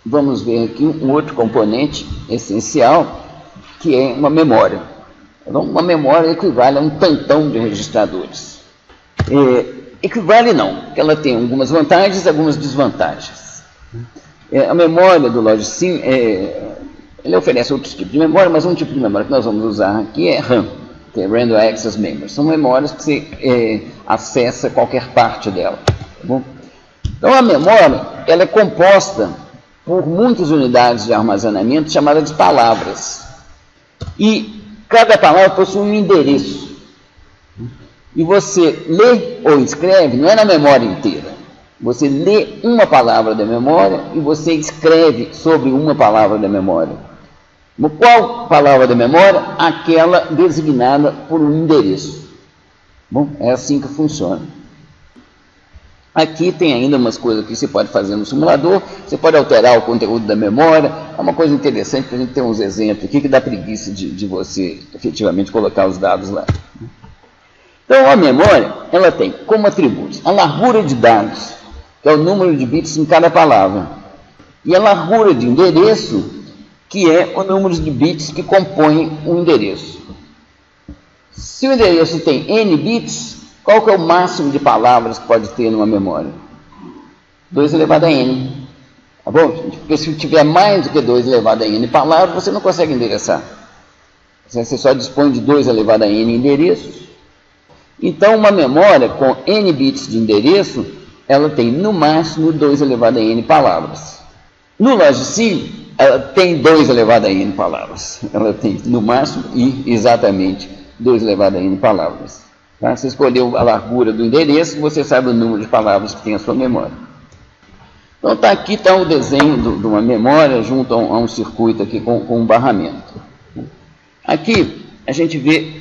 vamos ver aqui um outro componente essencial, que é uma memória. Então, uma memória equivale a um tantão de registradores. Equivale não, porque ela tem algumas vantagens e algumas desvantagens. A memória do Logicsim, ele oferece outros tipos de memória, mas um tipo de memória que nós vamos usar aqui é RAM, que é Random Access Memory. São memórias que você acessa qualquer parte dela. Tá bom? Então, a memória ela é composta por muitas unidades de armazenamento chamadas de palavras. E cada palavra possui um endereço. E você lê ou escreve, não é na memória inteira. Você lê uma palavra da memória e você escreve sobre uma palavra da memória. Qual palavra da memória? Aquela designada por um endereço. Bom, é assim que funciona. Aqui tem ainda umas coisas que você pode fazer no simulador, você pode alterar o conteúdo da memória, é uma coisa interessante para a gente ter uns exemplos aqui que dá preguiça de você efetivamente colocar os dados lá. Então a memória, ela tem como atributos a largura de dados, que é o número de bits em cada palavra, e a largura de endereço, que é o número de bits que compõem o endereço. Se o endereço tem n bits, qual que é o máximo de palavras que pode ter numa memória? 2 elevado a n. Tá bom? Porque se tiver mais do que 2 elevado a n palavras, você não consegue endereçar. Você só dispõe de 2 elevado a n endereços. Então, uma memória com n bits de endereço, ela tem no máximo 2 elevado a n palavras. No Logicsim, ela tem 2 elevado a n palavras. Ela tem no máximo e exatamente 2 elevado a n palavras. Tá? Você escolheu a largura do endereço, você sabe o número de palavras que tem a sua memória. Então, aqui está o desenho de uma memória junto a um circuito aqui com um barramento. Aqui a gente vê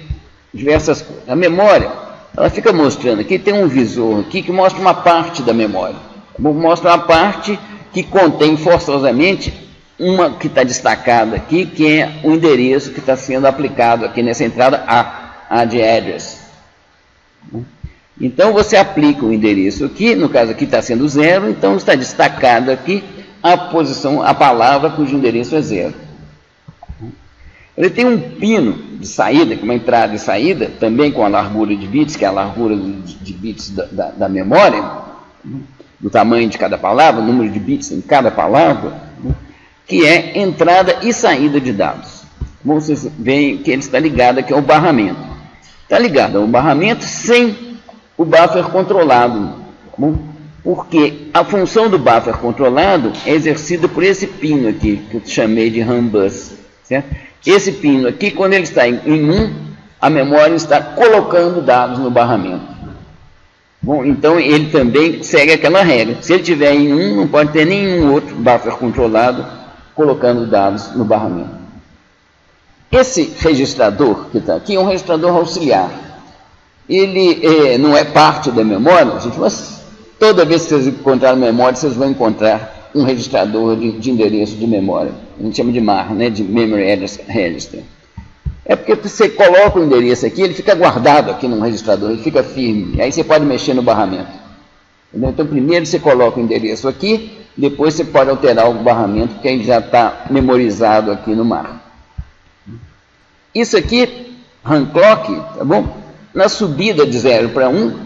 diversas coisas. A memória, ela fica mostrando aqui, tem um visor aqui que mostra uma parte da memória. Mostra uma parte que contém forçosamente uma que está destacada aqui, que é o endereço que está sendo aplicado aqui nessa entrada A de address. Então você aplica o endereço aqui, no caso aqui está sendo 0, então está destacado aqui a posição, a palavra cujo endereço é 0. Ele tem um pino de saída, com uma entrada e saída, também com a largura de bits, que é a largura de bits da memória, do tamanho de cada palavra, o número de bits em cada palavra, que é entrada e saída de dados. Vocês veem que ele está ligado aqui ao barramento. Está ligado ao barramento sem o buffer controlado, porque a função do buffer controlado é exercida por esse pino aqui, que eu chamei de RAM bus. Certo? Esse pino aqui, quando ele está em 1, a memória está colocando dados no barramento. Bom, então ele também segue aquela regra. Se ele estiver em 1, não pode ter nenhum outro buffer controlado colocando dados no barramento. Esse registrador que está aqui é um registrador auxiliar. Ele não é parte da memória, gente, mas toda vez que vocês encontrarem memória, vocês vão encontrar um registrador de endereço de memória. A gente chama de MAR, né, de Memory Address Register. É porque você coloca o endereço aqui, ele fica guardado aqui num registrador, ele fica firme, e aí você pode mexer no barramento. Entendeu? Então, primeiro você coloca o endereço aqui, depois você pode alterar o barramento, porque ele já está memorizado aqui no MAR. Isso aqui, RAM clock, tá bom? Na subida de 0 para 1,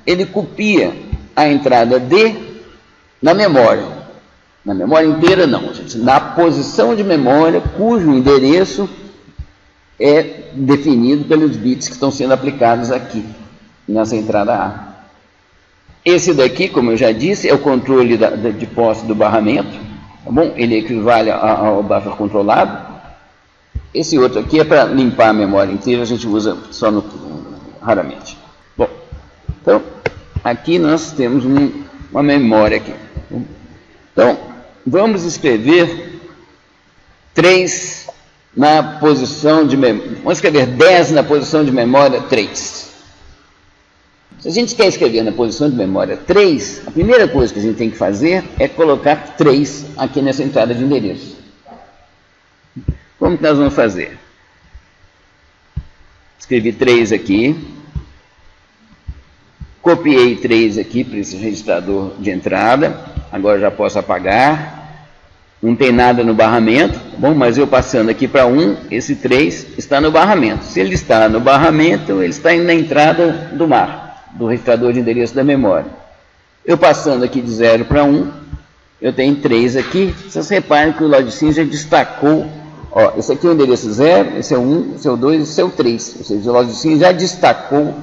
ele copia a entrada D na memória. Na memória inteira, não, gente. Na posição de memória, cujo endereço é definido pelos bits que estão sendo aplicados aqui, nessa entrada A. Esse daqui, como eu já disse, é o controle de posse do barramento. Tá bom? Ele equivale ao buffer controlado. Esse outro aqui é para limpar a memória inteira, a gente usa só raramente. Bom, então, aqui nós temos uma memória aqui. Então, vamos escrever 3 na posição de memória. Vamos escrever 10 na posição de memória 3. Se a gente quer escrever na posição de memória 3, a primeira coisa que a gente tem que fazer é colocar 3 aqui nessa entrada de endereço. Como que nós vamos fazer? Escrevi 3 aqui. Copiei 3 aqui para esse registrador de entrada. Agora já posso apagar. não tem nada no barramento, tá bom? Mas eu passando aqui para 1, esse 3 está no barramento. Se ele está no barramento, ele está na entrada do mar, do registrador de endereço da memória. Eu passando aqui de 0 para 1, eu tenho 3 aqui. Vocês reparem que o LogSim já destacou, ó, esse aqui é o endereço 0, esse é o 1, esse é o 2, esse é o 3. Ou seja, o LogSim já destacou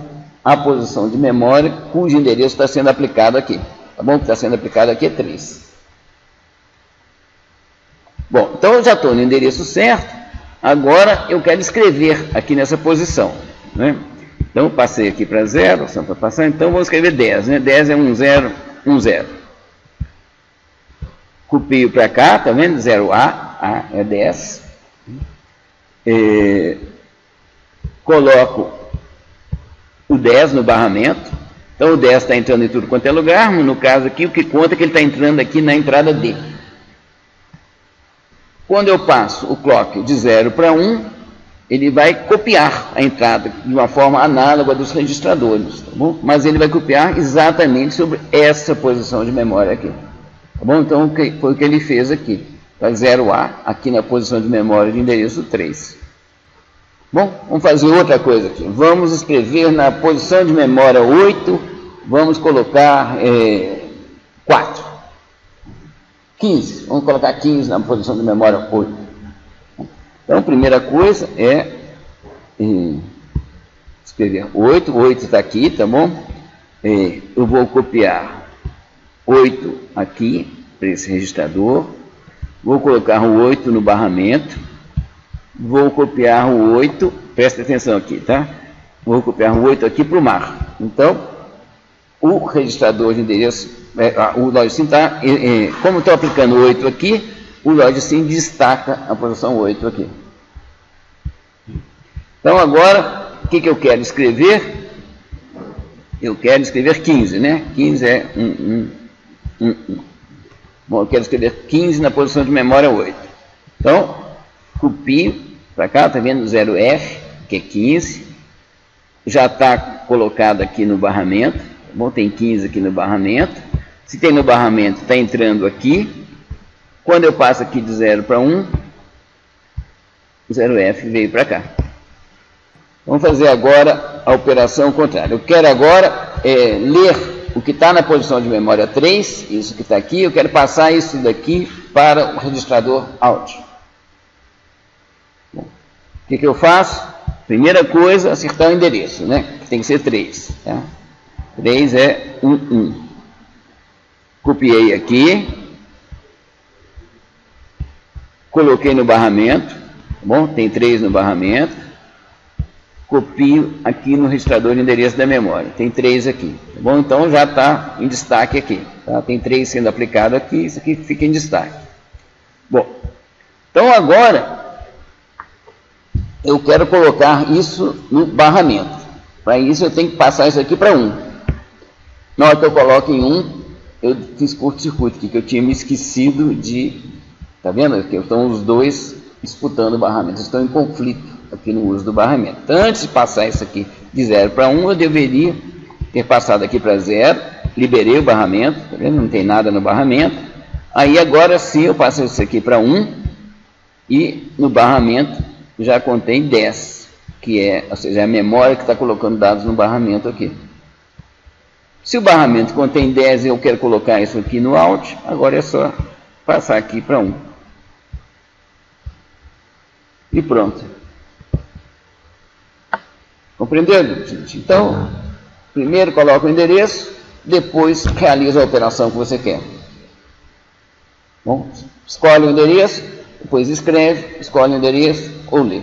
a posição de memória cujo endereço está sendo aplicado aqui. Tá bom? O que está sendo aplicado aqui é 3. Bom, então eu já estou no endereço certo, agora eu quero escrever aqui nessa posição, né? Então eu passei aqui para 0, só para passar, então vou escrever 10, né? 10 é 1, 0, 1, 0. Copio para cá, tá vendo? 0A, A é 10. Coloco o 10 no barramento, então o 10 está entrando em tudo quanto é lugar, no caso aqui o que conta é que ele está entrando aqui na entrada D. Quando eu passo o clock de 0 para 1, ele vai copiar a entrada de uma forma análoga dos registradores, tá bom? Mas ele vai copiar exatamente sobre essa posição de memória aqui. Tá bom? Então, foi o que ele fez aqui. Está 0A, aqui na posição de memória de endereço 3. Bom, vamos fazer outra coisa aqui. Vamos escrever na posição de memória 8, vamos colocar 4. 15, vamos colocar 15 na posição de memória 8. Então, a primeira coisa é escrever 8, 8 está aqui, tá bom? Eu vou copiar 8 aqui, para esse registrador, vou colocar o 8 no barramento, vou copiar o 8, presta atenção aqui, tá? Vou copiar o 8 aqui para o mar. Então, o registrador de endereço, o LogSim está, como estou aplicando o 8 aqui, o LogSim destaca a posição 8 aqui. Então agora, o que eu quero escrever? Eu quero escrever 15, né? 15 é 1. Bom, eu quero escrever 15 na posição de memória 8. Então, copio para cá, está vendo 0F, que é 15. Já está colocado aqui no barramento. Bom, tem 15 aqui no barramento. Se tem no barramento, está entrando aqui. Quando eu passo aqui de 0 para 1, 0F veio para cá. Vamos fazer agora a operação contrária. Eu quero agora ler o que está na posição de memória 3, isso que está aqui, eu quero passar isso daqui para o registrador out. Bom, o que eu faço? Primeira coisa, acertar o endereço, né? Que tem que ser 3. Tá? 3 é 1. Copiei aqui, coloquei no barramento, tá bom? Tem 3 no barramento. Copio aqui no registrador de endereço da memória. Tem 3 aqui, tá bom? Então já está em destaque aqui. Tá? Tem 3 sendo aplicado aqui, isso aqui fica em destaque. Bom, então agora eu quero colocar isso no barramento. Para isso eu tenho que passar isso aqui para 1. Na hora que eu coloco em 1, eu fiz curto-circuito aqui, que eu tinha me esquecido de... Tá vendo? Aqui estão os dois disputando o barramento, estão em conflito aqui no uso do barramento. Então, antes de passar isso aqui de 0 para 1, eu deveria ter passado aqui para 0, liberei o barramento, tá vendo? Não tem nada no barramento. Aí agora sim eu passo isso aqui para 1 e no barramento já contém 10, que é, ou seja, é a memória que está colocando dados no barramento aqui. Se o barramento contém 10 e eu quero colocar isso aqui no out, agora é só passar aqui para 1. E pronto. Compreenderam, gente? Então, primeiro coloca o endereço, depois realiza a operação que você quer. Bom, escolhe o endereço, depois escreve, escolhe o endereço ou lê.